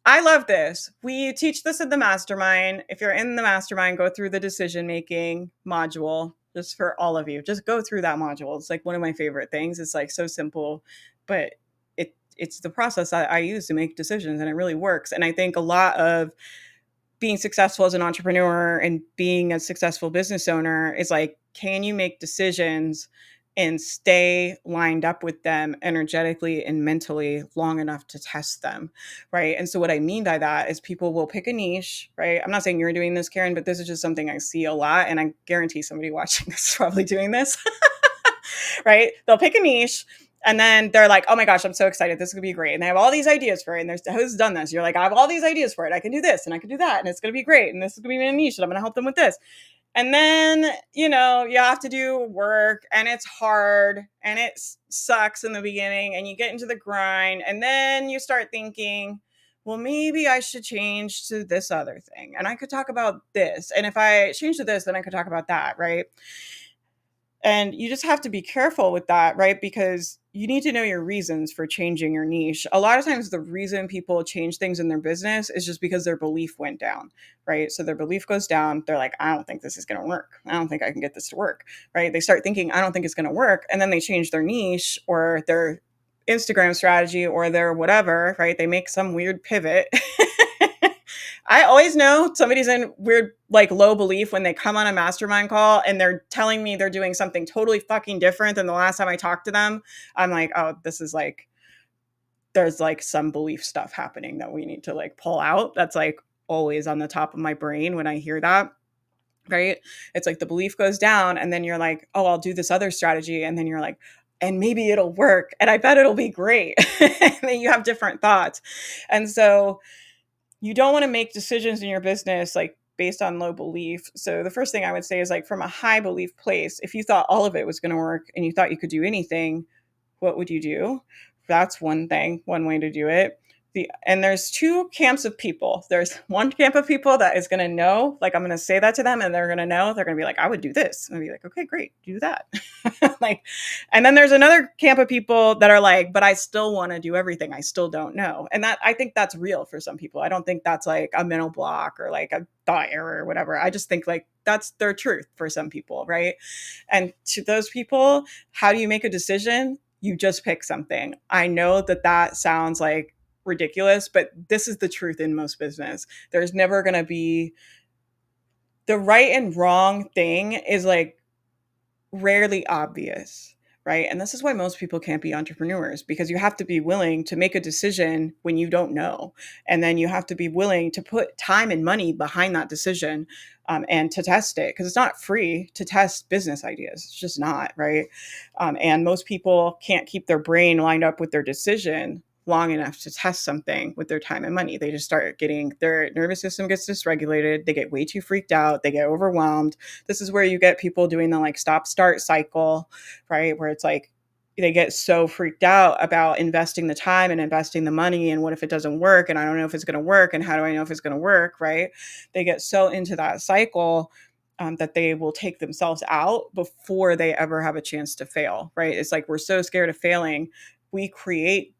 I love this. We teach this in the mastermind. If you're in the mastermind, go through the decision-making module just for all of you. Just go through that module. It's like one of my favorite things. It's like so simple, but it's the process I use to make decisions and it really works. And I think a lot of being successful as an entrepreneur and being a successful business owner is like, can you make decisions and stay lined up with them energetically and mentally long enough to test them, right? And so what I mean by that is people will pick a niche, right? I'm not saying you're doing this, Karen, but this is just something I see a lot, and I guarantee somebody watching this is probably doing this. Right? They'll pick a niche and then they're like, oh my gosh, I'm so excited. This is going to be great. And they have all these ideas for it. And there's who's done this? You're like, I have all these ideas for it. I can do this and I can do that. And it's going to be great. And this is going to be a niche and I'm going to help them with this. And then, you have to do work and it's hard and it sucks in the beginning and you get into the grind. And then you start thinking, well, maybe I should change to this other thing. And I could talk about this. And if I change to this, then I could talk about that. Right. And you just have to be careful with that, right? Because you need to know your reasons for changing your niche. A lot of times, the reason people change things in their business is just because their belief went down, right? So their belief goes down. They're like, I don't think this is going to work. I don't think I can get this to work, right? They start thinking, I don't think it's going to work. And then they change their niche or their Instagram strategy or their whatever, right? They make some weird pivot. I always know somebody's in weird, like low belief when they come on a mastermind call and they're telling me they're doing something totally fucking different than the last time I talked to them. I'm like, oh, this is like, there's like some belief stuff happening that we need to like pull out. That's like always on the top of my brain when I hear that. Right. It's like the belief goes down and then you're like, oh, I'll do this other strategy. And then you're like, and maybe it'll work. And I bet it'll be great. And then you have different thoughts. And so you don't want to make decisions in your business like based on low belief. So the first thing I would say is like from a high belief place, if you thought all of it was going to work and you thought you could do anything, what would you do? That's one thing, one way to do it. And there's two camps of people. There's one camp of people that is going to know, like I'm going to say that to them and they're going to know, they're going to be like, I would do this. And I'll be like, okay, great, do that. Like, and then there's another camp of people that are like, but I still want to do everything. I still don't know. And that, I think that's real for some people. I don't think that's like a mental block or like a thought error or whatever. I just think like that's their truth for some people. Right. And to those people, how do you make a decision? You just pick something. I know that sounds like ridiculous, but this is the truth in most business. There's never going to be the right and wrong thing is like rarely obvious, right? And this is why most people can't be entrepreneurs, because you have to be willing to make a decision when you don't know. And then you have to be willing to put time and money behind that decision and to test it, because it's not free to test business ideas. It's just not, right? And most people can't keep their brain lined up with their decision long enough to test something with their time and money. They just start getting, their nervous system gets dysregulated. They get way too freaked out. They get overwhelmed. This is where you get people doing the like stop start cycle, right? Where it's like, they get so freaked out about investing the time and investing the money. And what if it doesn't work? And I don't know if it's going to work. And how do I know if it's going to work? Right. They get so into that cycle that they will take themselves out before they ever have a chance to fail. Right. It's like, we're so scared of failing.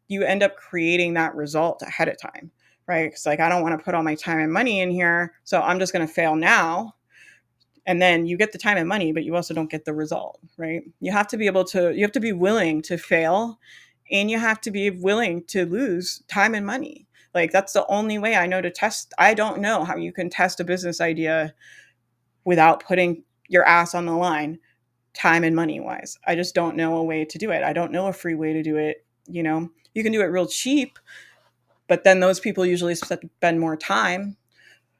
You end up creating that result ahead of time, right? It's like, I don't want to put all my time and money in here, so I'm just going to fail now. And then you get the time and money, but you also don't get the result, right? You have to be willing to fail, and you have to be willing to lose time and money. Like, that's the only way I know to test. I don't know how you can test a business idea without putting your ass on the line, time and money wise. I just don't know a way to do it. I don't know a free way to do it. You can do it real cheap, but then those people usually spend more time.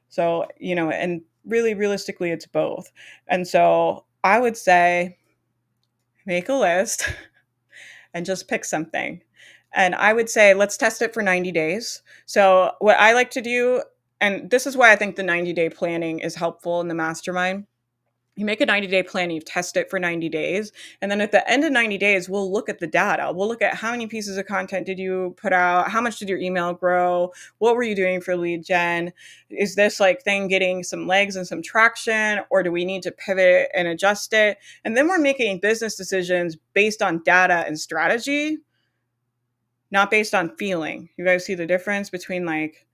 So, and really realistically, it's both. And so I would say make a list and just pick something. And I would say, let's test it for 90 days. So what I like to do, and this is why I think the 90-day planning is helpful in the mastermind. You make a 90-day plan, you test it for 90 days. And then at the end of 90 days, we'll look at the data. We'll look at how many pieces of content did you put out? How much did your email grow? What were you doing for lead gen? Is this like thing getting some legs and some traction? Or do we need to pivot and adjust it? And then we're making business decisions based on data and strategy, not based on feeling. You guys see the difference between like,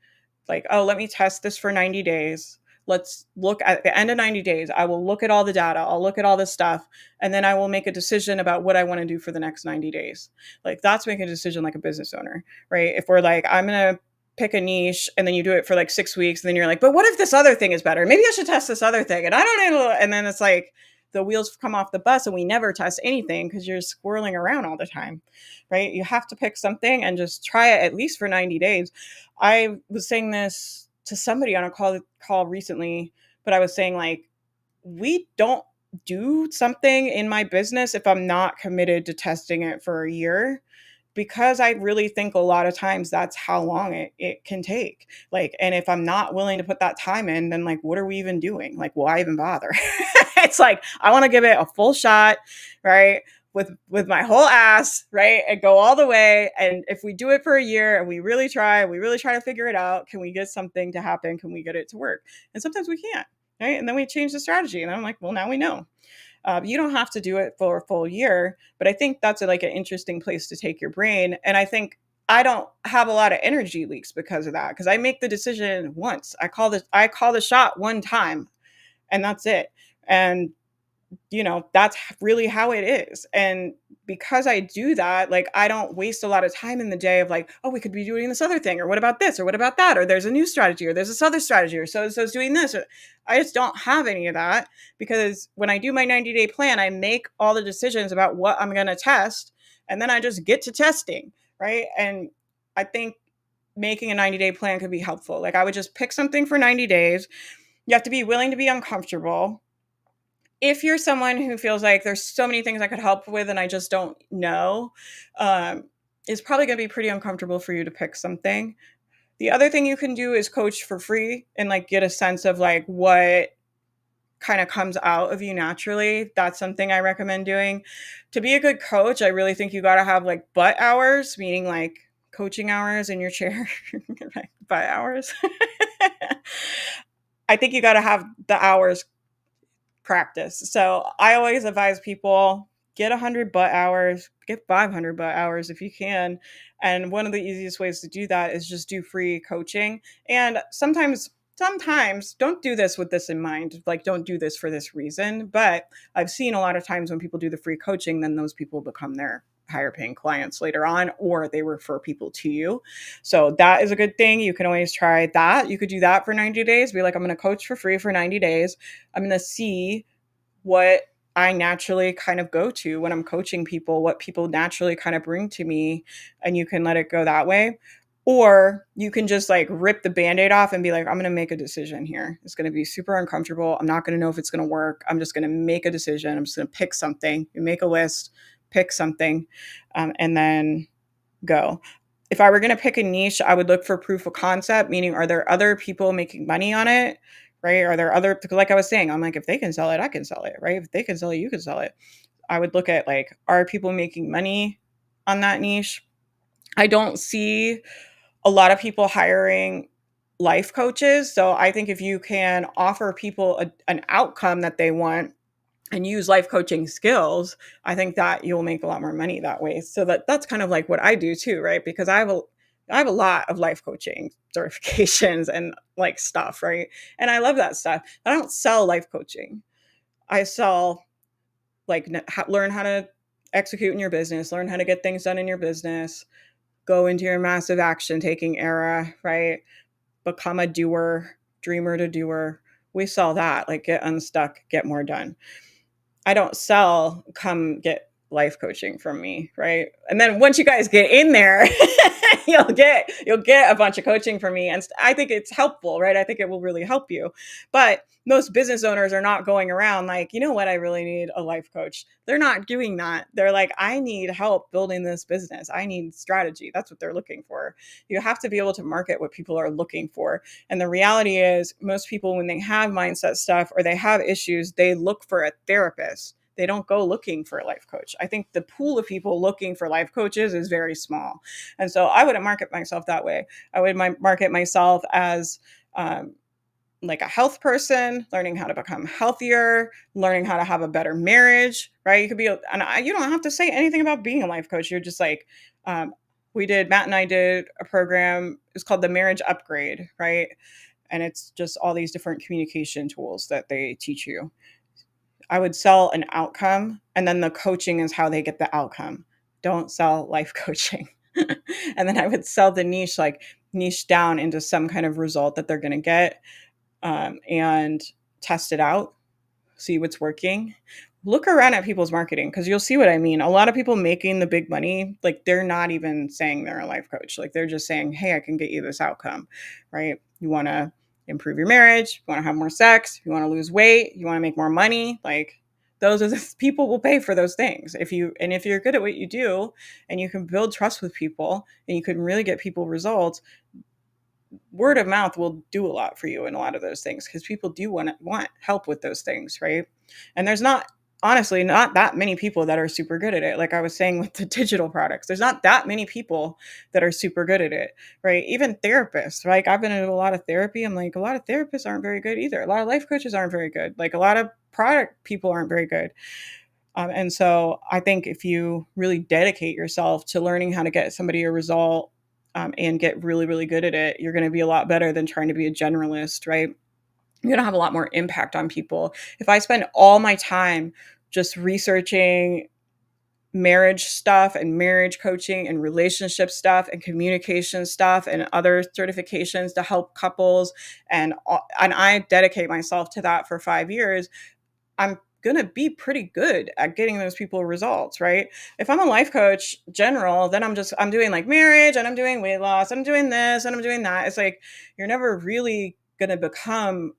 oh, let me test this for 90 days. Let's look at the end of 90 days. I will look at all the data. I'll look at all this stuff. And then I will make a decision about what I want to do for the next 90 days. Like, that's making a decision like a business owner, right? If we're like, I'm going to pick a niche, and then you do it for like 6 weeks. And then you're like, but what if this other thing is better? Maybe I should test this other thing. And I don't know. And then it's like, the wheels come off the bus and we never test anything because you're squirreling around all the time, right? You have to pick something and just try it at least for 90 days. I was saying this to somebody on a call recently, but I was saying like, we don't do something in my business if I'm not committed to testing it for a year, because I really think a lot of times that's how long it can take. Like, and if I'm not willing to put that time in, then like, what are we even doing? Like, why even bother? It's like, I want to give it a full shot, right? With my whole ass, right? And go all the way. And if we do it for a year and we really try to figure it out, can we get something to happen? Can we get it to work? And sometimes we can't, right? And then we change the strategy. And I'm like, well, now we know. You don't have to do it for a full year, but I think that's like an interesting place to take your brain. And I think I don't have a lot of energy leaks because of that, because I make the decision once. I call the shot one time, and that's it. And that's really how it is. And because I do that, like, I don't waste a lot of time in the day of like, oh, we could be doing this other thing, or what about this, or what about that, or there's a new strategy, or there's this other strategy, or so-and-so's doing this. I just don't have any of that, because when I do my 90-day plan, I make all the decisions about what I'm going to test, and then I just get to testing, right? And I think making a 90-day plan could be helpful. Like, I would just pick something for 90 days. You have to be willing to be uncomfortable. If you're someone who feels like there's so many things I could help with and I just don't know, it's probably going to be pretty uncomfortable for you to pick something. The other thing you can do is coach for free and like get a sense of like what kind of comes out of you naturally. That's something I recommend doing. To be a good coach, I really think you got to have like butt hours, meaning like coaching hours in your chair. Butt hours. I think you got to have the hours practice. So I always advise people, get 100 butt hours, get 500 butt hours if you can. And one of the easiest ways to do that is just do free coaching. And sometimes don't do this with this in mind, like don't do this for this reason. But I've seen a lot of times when people do the free coaching, then those people become their higher paying clients later on, or they refer people to you. So that is a good thing. You can always try that. You could do that for 90 days. Be like, I'm going to coach for free for 90 days. I'm going to see what I naturally kind of go to when I'm coaching people, what people naturally kind of bring to me, and you can let it go that way. Or you can just like rip the Band-Aid off and be like, I'm going to make a decision here. It's going to be super uncomfortable. I'm not going to know if it's going to work. I'm just going to make a decision. I'm just going to pick something. You make a list, pick something, and then go. If I were going to pick a niche, I would look for proof of concept, meaning are there other people making money on it, right? Are there other, like I was saying, I'm like, if they can sell it, I can sell it, right? If they can sell it, you can sell it. I would look at like, are people making money on that niche? I don't see a lot of people hiring life coaches. So I think if you can offer people an outcome that they want and use life coaching skills, I think that you'll make a lot more money that way. So that's kind of like what I do too, right? Because I have a lot of life coaching certifications and like stuff, right? And I love that stuff. I don't sell life coaching. I sell like learn how to execute in your business, learn how to get things done in your business, go into your massive action taking era, right? Become a doer, dreamer to doer. We sell that, like get unstuck, get more done. I don't sell, come get life coaching from me, right? And then once you guys get in there, you'll get a bunch of coaching from me, and I think it's helpful, right? I think it will really help you. But most business owners are not going around like, you know what, I really need a life coach. They're not doing that. They're like, I need help building this business. I need strategy. That's what they're looking for. You have to be able to market what people are looking for. And the reality is, most people, when they have mindset stuff or they have issues, they look for a therapist. They don't go looking for a life coach. I think the pool of people looking for life coaches is very small. And so I wouldn't market myself that way. I would market myself as like a health person, learning how to become healthier, learning how to have a better marriage, right? You could be, you don't have to say anything about being a life coach. You're just like, Matt and I did a program. It's called the Marriage Upgrade, right? And it's just all these different communication tools that they teach you. I would sell an outcome, and then the coaching is how they get the outcome. Don't sell life coaching. And then I would sell the niche, like niche down into some kind of result that they're going to get, and test it out. see what's working. Look around at people's marketing because you'll see what I mean. A lot of people making the big money, like they're not even saying they're a life coach. Like they're just saying, hey, I can get you this outcome, right? You want to improve your marriage, you want to have more sex, you want to lose weight, you want to make more money. Like those are the people will pay for those things. If you're good at what you do and you can build trust with people and you can really get people results, word of mouth will do a lot for you in a lot of those things because people do want help with those things, right? And there's not honestly not that many people that are super good at it. Like I was saying with the digital products, there's not that many people that are super good at it, right? Even therapists, like I've been in a lot of therapy. I'm like, a lot of therapists aren't very good either. A lot of life coaches aren't very good. Like a lot of product people aren't very good. And so I think if you really dedicate yourself to learning how to get somebody a result and get really, really good at it, you're going to be a lot better than trying to be a generalist, right? You're going to have a lot more impact on people. If I spend all my time just researching marriage stuff and marriage coaching and relationship stuff and communication stuff and other certifications to help couples and I dedicate myself to that for 5 years, I'm going to be pretty good at getting those people results, right? If I'm a life coach general, then I'm doing like marriage and I'm doing weight loss and I'm doing this and I'm doing that. It's like, you're never really going to become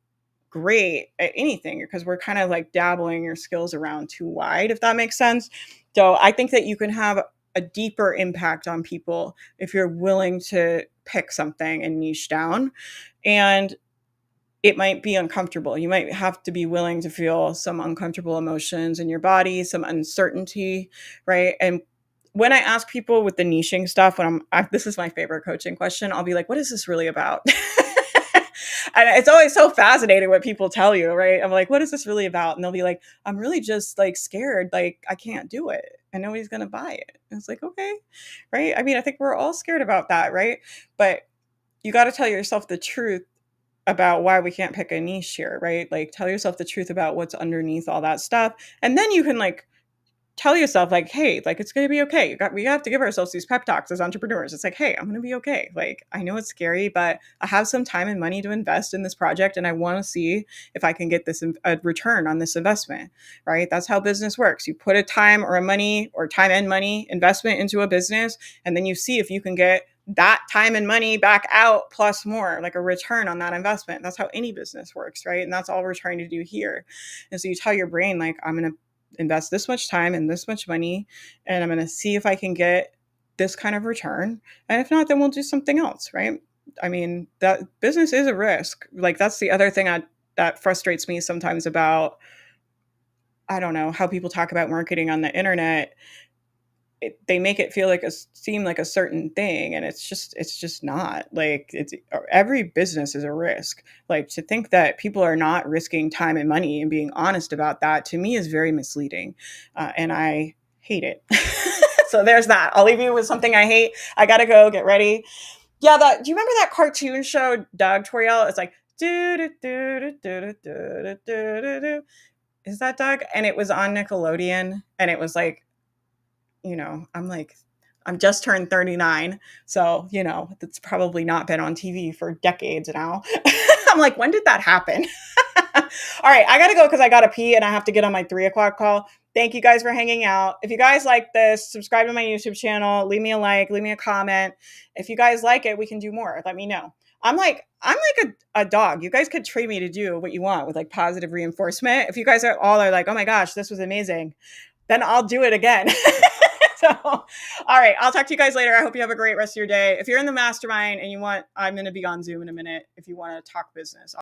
great at anything because we're kind of like dabbling your skills around too wide, if that makes sense. So I think that you can have a deeper impact on people if you're willing to pick something and niche down. And it might be uncomfortable. You might have to be willing to feel some uncomfortable emotions in your body, some uncertainty, right? And when I ask people with the niching stuff, this is my favorite coaching question. I'll be like, what is this really about? And it's always so fascinating what people tell you, right? I'm like, what is this really about? And they'll be like, I'm really just like scared, like I can't do it and nobody's going to buy it. And it's like, okay, right? I mean, I think we're all scared about that, right? But you got to tell yourself the truth about why we can't pick a niche here, right? Like tell yourself the truth about what's underneath all that stuff. And then you can like tell yourself like, hey, like it's going to be okay. We have to give ourselves these pep talks as entrepreneurs. It's like, hey, I'm going to be okay. Like I know it's scary, but I have some time and money to invest in this project and I want to see if I can get a return on this investment, right? That's how business works. You put a time or a money or time and money investment into a business and then you see if you can get that time and money back out plus more, like a return on that investment. That's how any business works, right? And that's all we're trying to do here. And so you tell your brain like, I'm going to invest this much time and this much money and I'm going to see if I can get this kind of return, and if not, then we'll do something else, right? I mean, that business is a risk. Like that's the other thing that frustrates me sometimes about, I don't know, how people talk about marketing on the internet. They make it seem like a certain thing, and it's just not. Like every business is a risk. Like to think that people are not risking time and money and being honest about that, to me is very misleading, and I hate it. So there's that. I'll leave you with something I hate. I gotta go get ready. Yeah, do you remember that cartoon show Doug Toriel? It's like do do do do do do do do. Is that Doug? And it was on Nickelodeon, and it was like, I'm just turned 39. So, it's probably not been on TV for decades now. I'm like, when did that happen? All right, I got to go because I got to pee and I have to get on my 3:00 call. Thank you guys for hanging out. If you guys like this, subscribe to my YouTube channel, leave me a like, leave me a comment. If you guys like it, we can do more. Let me know. I'm like a dog. You guys could train me to do what you want with like positive reinforcement. If you guys are like, oh my gosh, this was amazing, then I'll do it again. So, all right, I'll talk to you guys later. I hope you have a great rest of your day. If you're in the mastermind and I'm going to be on Zoom in a minute if you want to talk business.